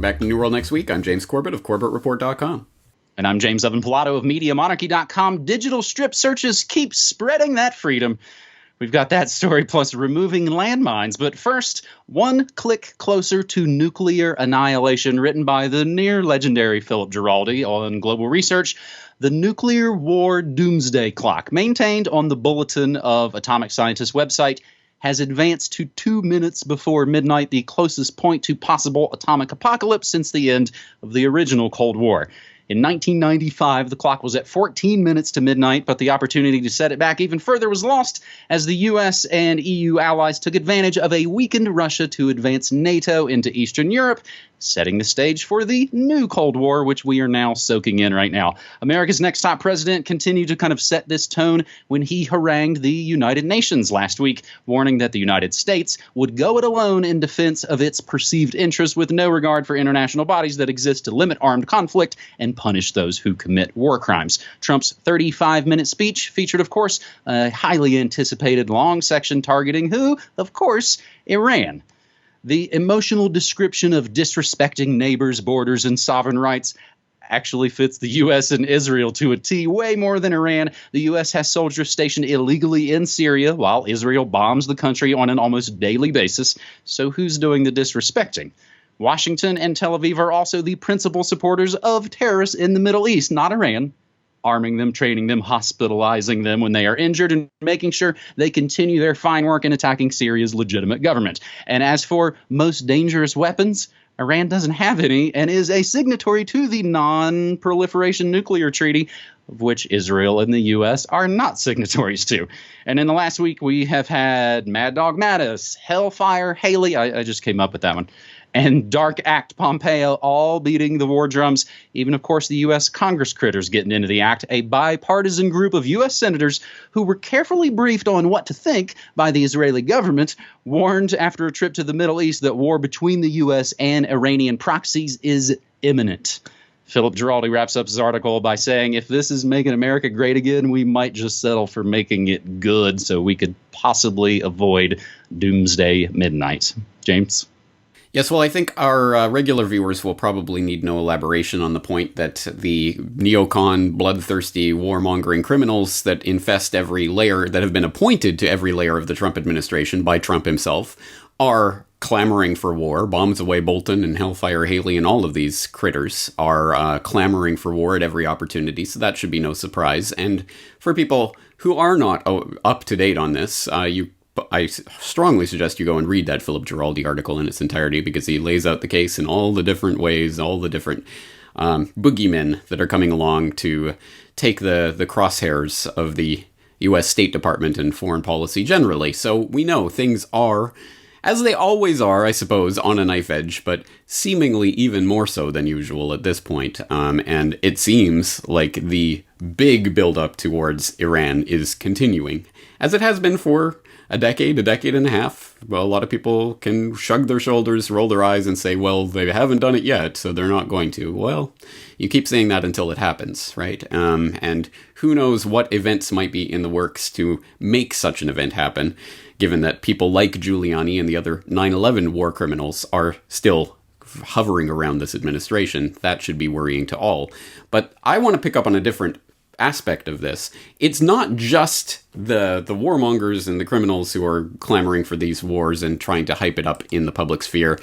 Welcome back to New World Next Week. I'm James Corbett of CorbettReport.com. And I'm James Evan Pilato of MediaMonarchy.com. Digital strip searches keep spreading that freedom. We've got that story plus removing landmines. But first, one click closer to nuclear annihilation, written by the near-legendary Philip Giraldi on Global Research. The Nuclear War Doomsday Clock, maintained on the Bulletin of Atomic Scientists website, has advanced to 2 minutes before midnight, the closest point to possible atomic apocalypse since the end of the original Cold War. In 1995, the clock was at 14 minutes to midnight, but the opportunity to set it back even further was lost as the U.S. and EU allies took advantage of a weakened Russia to advance NATO into Eastern Europe, setting the stage for the new Cold War, which we are now soaking in right now. America's next top president continued to kind of set this tone when he harangued the United Nations last week, warning that the United States would go it alone in defense of its perceived interests with no regard for international bodies that exist to limit armed conflict and punish those who commit war crimes. Trump's 35-minute speech featured, of course, a highly anticipated long section targeting who, of course, Iran. The emotional description of disrespecting neighbors, borders, and sovereign rights actually fits the U.S. and Israel to a T way more than Iran. The U.S. has soldiers stationed illegally in Syria, while Israel bombs the country on an almost daily basis. So who's doing the disrespecting? Washington and Tel Aviv are also the principal supporters of terrorists in the Middle East, not Iran, arming them, training them, hospitalizing them when they are injured, and making sure they continue their fine work in attacking Syria's legitimate government. And as for most dangerous weapons, Iran doesn't have any and is a signatory to the Non-Proliferation Nuclear Treaty, of which Israel and the U.S. are not signatories to. And in the last week, we have had Mad Dog Mattis, Hellfire Haley, I just came up with that one, and Dark Act Pompeo all beating the war drums. Even, of course, the U.S. Congress critters getting into the act, a bipartisan group of U.S. senators who were carefully briefed on what to think by the Israeli government, warned after a trip to the Middle East that war between the U.S. and Iranian proxies is imminent. Philip Giraldi wraps up his article by saying, if this is making America great again, we might just settle for making it good so we could possibly avoid doomsday midnight. James? Yes, well, I think our regular viewers will probably need no elaboration on the point that the neocon, bloodthirsty, warmongering criminals that infest every layer, that have been appointed to every layer of the Trump administration by Trump himself, are clamoring for war. Bombs Away Bolton and Hellfire Haley and all of these critters are clamoring for war at every opportunity, so that should be no surprise. And for people who are not up to date on this, I strongly suggest you go and read that Philip Giraldi article in its entirety, because he lays out the case in all the different ways, all the different boogeymen that are coming along to take the crosshairs of the U.S. State Department and foreign policy generally. So we know things are, as they always are, I suppose, on a knife edge, but seemingly even more so than usual at this point. And it seems like the big buildup towards Iran is continuing, as it has been for a decade and a half. Well, a lot of people can shrug their shoulders, roll their eyes, and say, well, they haven't done it yet, so they're not going to. Well, you keep saying that until it happens, right? And who knows what events might be in the works to make such an event happen, given that people like Giuliani and the other 9/11 war criminals are still hovering around this administration. That should be worrying to all. But I want to pick up on a different aspect of this. It's not just the warmongers and the criminals who are clamoring for these wars and trying to hype it up in the public sphere.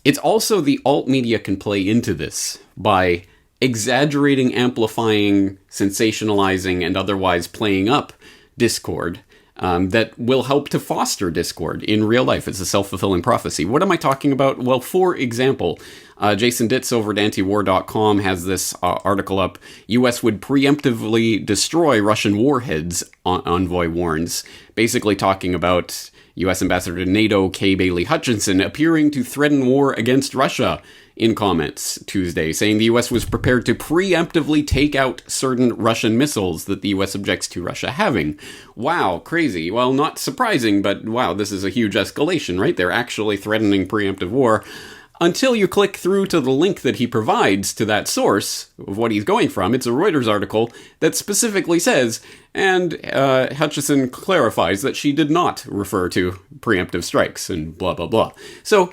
It's also the alt media can play into this by exaggerating, amplifying, sensationalizing, and otherwise playing up discord that will help to foster discord in real life. It's a self-fulfilling prophecy. What am I talking about? Well, for example, Jason Ditz over at antiwar.com has this article up. U.S. would preemptively destroy Russian warheads, Envoy warns. Basically talking about U.S. Ambassador to NATO Kay Bailey Hutchinson appearing to threaten war against Russia in comments Tuesday, saying the U.S. was prepared to preemptively take out certain Russian missiles that the U.S. objects to Russia having. Wow, crazy. Well, not surprising, but wow, this is a huge escalation, right? They're actually threatening preemptive war. until you click through to the link that he provides to that source of what he's going from. It's a Reuters article that specifically says, and Hutchison clarifies that she did not refer to preemptive strikes and blah, blah, blah. So,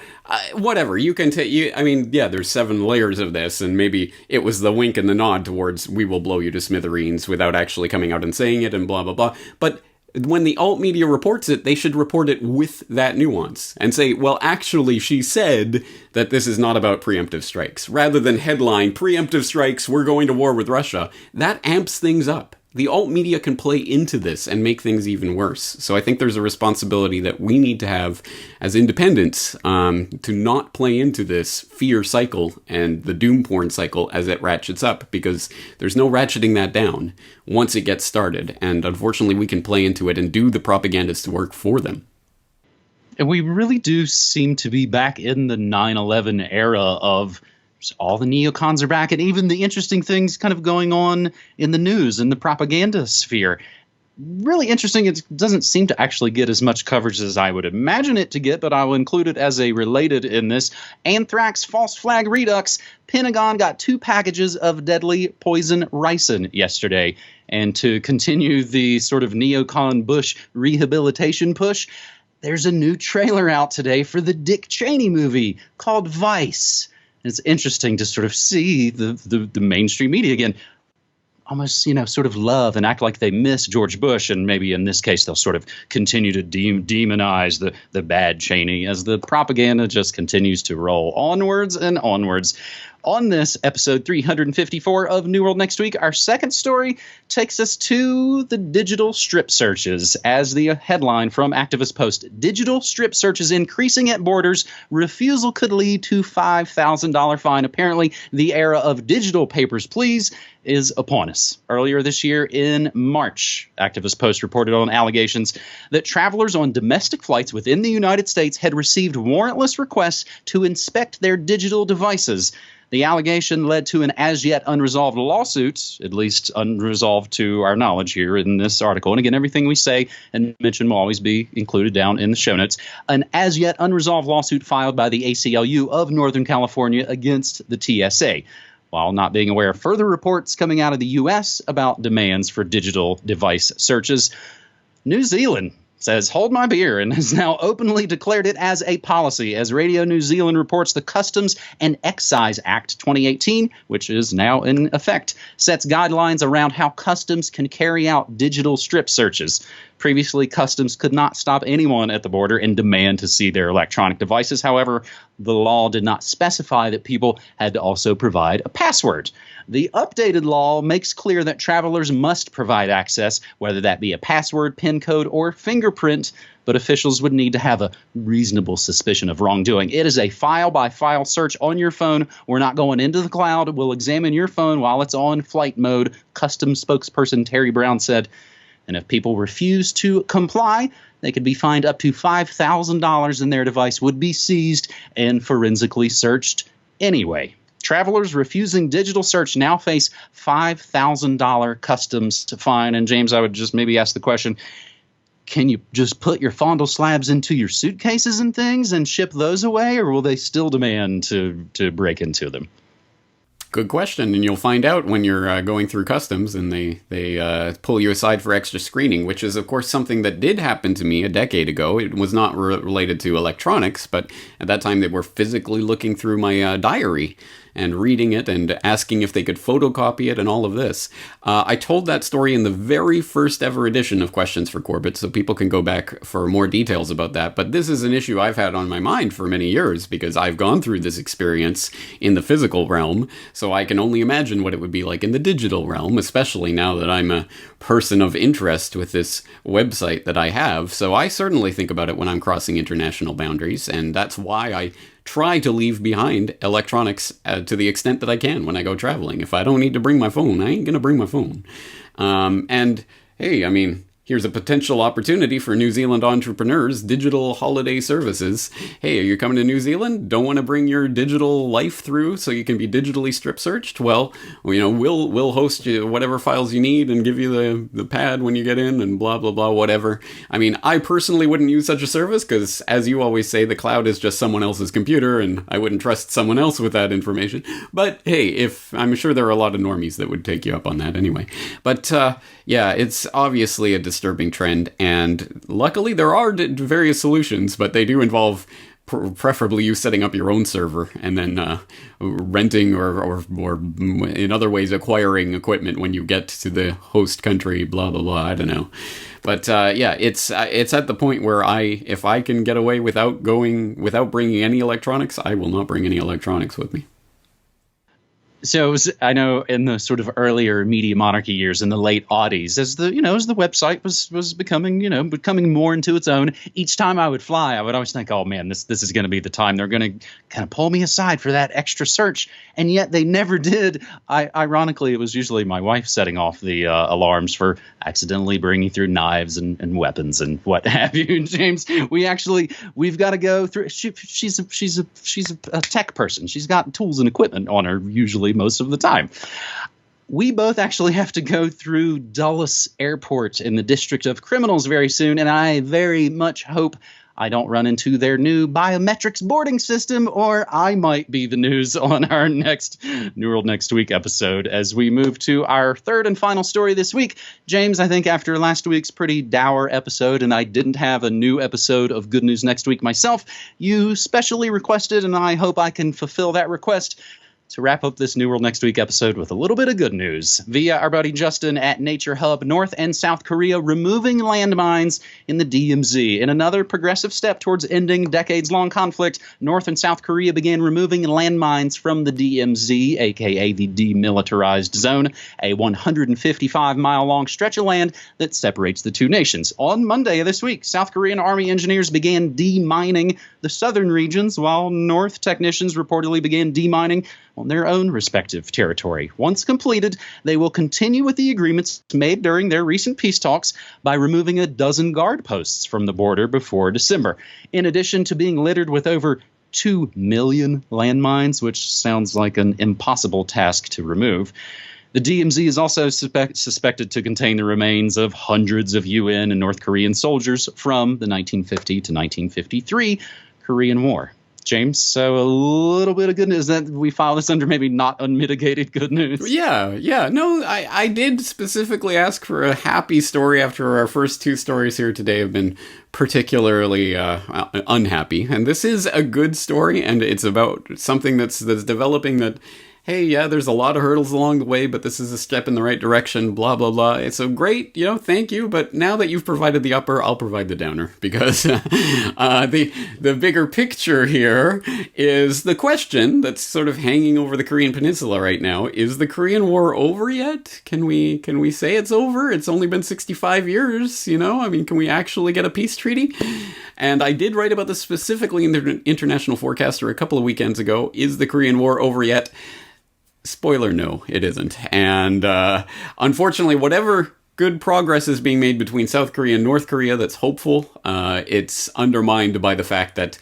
whatever, you can take, I mean, yeah, there's 7 layers of this, and maybe it was the wink and the nod towards, we will blow you to smithereens without actually coming out and saying it and blah, blah, blah. But when the alt media reports it, they should report it with that nuance and say, well, actually, she said that this is not about preemptive strikes. Rather than headline, preemptive strikes, we're going to war with Russia. That amps things up. The alt media can play into this and make things even worse. So I think there's a responsibility that we need to have as independents to not play into this fear cycle and the doom porn cycle as it ratchets up, because there's no ratcheting that down once it gets started. And unfortunately, we can play into it and do the propagandists work for them. And we really do seem to be back in the 9/11 era of all the neocons are back, and even the interesting things kind of going on in the news and the propaganda sphere. Really interesting. It doesn't seem to actually get as much coverage as I would imagine it to get, but I will include it as a related in this. Anthrax false flag Redux. Pentagon got 2 packages of deadly poison ricin yesterday. And to continue the sort of neocon Bush rehabilitation push, there's a new trailer out today for the Dick Cheney movie called Vice. And it's interesting to sort of see the mainstream media again almost, sort of love and act like they miss George Bush. And maybe in this case, they'll sort of continue to demonize the bad Cheney as the propaganda just continues to roll onwards and onwards. On this episode 354 of New World Next Week, our second story takes us to the digital strip searches. As the headline from Activist Post, digital strip searches increasing at borders, refusal could lead to $5,000 fine. Apparently, the era of digital papers, please, is upon us. Earlier this year in March, Activist Post reported on allegations that travelers on domestic flights within the United States had received warrantless requests to inspect their digital devices. The allegation led to an as-yet unresolved lawsuit, at least unresolved to our knowledge here in this article. And again, everything we say and mention will always be included down in the show notes. An as-yet unresolved lawsuit filed by the ACLU of Northern California against the TSA, while not being aware of further reports coming out of the U.S. about demands for digital device searches. New Zealand says, hold my beer, and has now openly declared it as a policy. As Radio New Zealand reports, the Customs and Excise Act 2018, which is now in effect, sets guidelines around how customs can carry out digital strip searches. Previously, customs could not stop anyone at the border and demand to see their electronic devices. However, the law did not specify that people had to also provide a password. The updated law makes clear that travelers must provide access, whether that be a password, PIN code, or fingerprint, but officials would need to have a reasonable suspicion of wrongdoing. It is a file-by-file search on your phone. We're not going into the cloud. We'll examine your phone while it's on flight mode, Customs spokesperson Terry Brown said. And if people refuse to comply, they could be fined up to $5,000 and their device would be seized and forensically searched anyway. Travelers refusing digital search now face $5,000 customs fine. And James, I would just maybe ask the question, can you just put your fondle slabs into your suitcases and things and ship those away, or will they still demand to break into them? Good question, and you'll find out when you're going through customs and they pull you aside for extra screening, which is, of course, something that did happen to me a decade ago. It was not related to electronics, but at that time they were physically looking through my diary and reading it and asking if they could photocopy it and all of this. I told that story in the very first ever edition of Questions for Corbett, so people can go back for more details about that. But this is an issue I've had on my mind for many years because I've gone through this experience in the physical realm, so I can only imagine what it would be like in the digital realm, especially now that I'm a person of interest with this website that I have. So I certainly think about it when I'm crossing international boundaries, and that's why I try to leave behind electronics to the extent that I can when I go traveling. If I don't need to bring my phone, I ain't going to bring my phone. And hey, I mean, here's a potential opportunity for New Zealand entrepreneurs, digital holiday services. Hey, are you coming to New Zealand? Don't want to bring your digital life through so you can be digitally strip searched? Well, we'll host you whatever files you need and give you the pad when you get in and blah, blah, blah, whatever. I mean, I personally wouldn't use such a service because, as you always say, the cloud is just someone else's computer and I wouldn't trust someone else with that information. But hey, I'm sure there are a lot of normies that would take you up on that anyway. But yeah, it's obviously a disturbing trend, and luckily there are various solutions, but they do involve preferably you setting up your own server and then renting or in other ways acquiring equipment when you get to the host country, blah, blah, blah. I don't know. But yeah, it's at the point where if I can get away without bringing any electronics, I will not bring any electronics with me. So I know in the sort of earlier Media Monarchy years in the late aughties, as the website was becoming more into its own, each time I would fly, I would always think, oh man, this is going to be the time they're going to kind of pull me aside for that extra search. And yet they never did. Ironically, it was usually my wife setting off the alarms for accidentally bringing through knives and weapons and what have you. James, we've got to go through. She's a tech person. She's got tools and equipment on her usually most of the time. We both actually have to go through Dulles Airport in the District of Criminals very soon, and I very much hope I don't run into their new biometrics boarding system, or I might be the news on our next New World Next Week episode as we move to our third and final story this week. James, I think after last week's pretty dour episode, and I didn't have a new episode of Good News Next Week myself, you specially requested, and I hope I can fulfill that request, to wrap up this New World Next Week episode with a little bit of good news via our buddy Justin at Nature Hub. North and South Korea removing landmines in the DMZ. In another progressive step towards ending decades-long conflict, North and South Korea began removing landmines from the DMZ, aka the Demilitarized Zone, a 155-mile-long stretch of land that separates the two nations. On Monday of this week, South Korean Army engineers began demining the southern regions, while North technicians reportedly began demining on their own respective territory. Once completed, they will continue with the agreements made during their recent peace talks by removing a dozen guard posts from the border before December. In addition to being littered with over 2 million landmines, which sounds like an impossible task to remove, the DMZ is also suspected to contain the remains of hundreds of UN and North Korean soldiers from the 1950 to 1953 Korean War. James, so a little bit of good news that we file this under maybe not unmitigated good news. Yeah. No, I did specifically ask for a happy story after our first two stories here today have been particularly unhappy. And this is a good story, and it's about something that's developing that, hey, yeah, there's a lot of hurdles along the way, but this is a step in the right direction, blah, blah, blah. It's so great, thank you. But now that you've provided the upper, I'll provide the downer, because the bigger picture here is the question that's sort of hanging over the Korean Peninsula right now. Is the Korean War over yet? Can we say it's over? It's only been 65 years, I mean, can we actually get a peace treaty? And I did write about this specifically in the International Forecaster a couple of weekends ago. Is the Korean War over yet? Spoiler, no, it isn't. And unfortunately, whatever good progress is being made between South Korea and North Korea that's hopeful, it's undermined by the fact that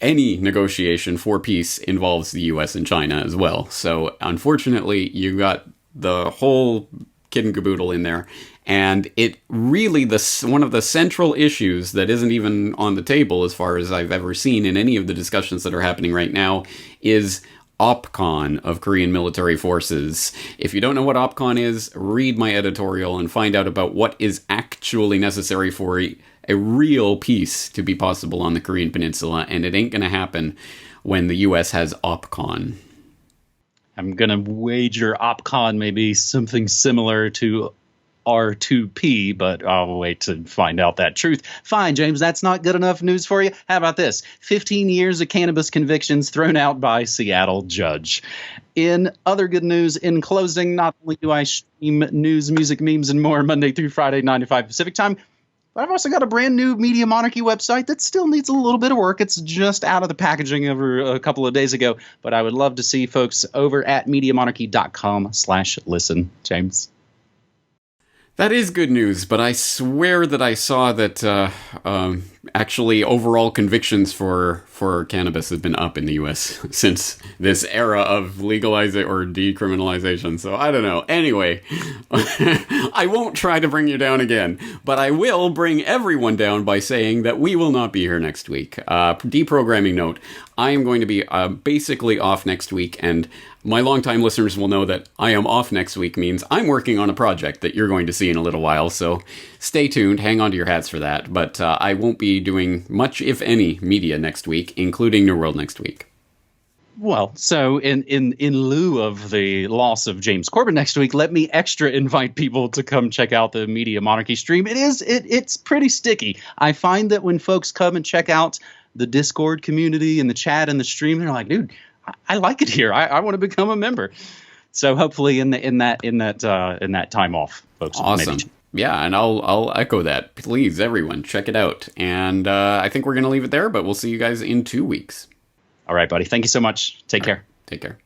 any negotiation for peace involves the US and China as well. So unfortunately, you got the whole kid and caboodle in there. And it really, one of the central issues that isn't even on the table as far as I've ever seen in any of the discussions that are happening right now is OPCON of Korean military forces. If you don't know what OPCON is, read my editorial and find out about what is actually necessary for a real peace to be possible on the Korean Peninsula, and it ain't going to happen when the US has OPCON. I'm going to wager OPCON may be something similar to R2P, but I'll wait to find out that truth. Fine, James, that's not good enough news for you. How about this? 15 years of cannabis convictions thrown out by Seattle judge. In other good news, in closing, not only do I stream news, music, memes, and more Monday through Friday, 9 to 5 Pacific time, but I've also got a brand new Media Monarchy website that still needs a little bit of work. It's just out of the packaging over a couple of days ago, but I would love to see folks over at MediaMonarchy.com/listen. James? That is good news, but I swear that I saw that actually overall convictions for cannabis have been up in the U.S. since this era of legalizing or decriminalization. So I don't know. Anyway, I won't try to bring you down again, but I will bring everyone down by saying that we will not be here next week. Deprogramming note, I am going to be basically off next week, and my longtime listeners will know that I am off next week means I'm working on a project that you're going to see in a little while, so stay tuned, hang on to your hats for that, but I won't be doing much, if any, media next week, including New World next week. Well, so in lieu of the loss of James Corbett next week, let me extra invite people to come check out the Media Monarchy stream. It's pretty sticky. I find that when folks come and check out the Discord community and the chat and the stream, they're like, dude, I like it here. I want to become a member. So hopefully in that time off, folks. Awesome. Yeah, and I'll echo that. Please, everyone, check it out. And I think we're going to leave it there, but we'll see you guys in 2 weeks. All right, buddy. Thank you so much. Take care. Take care.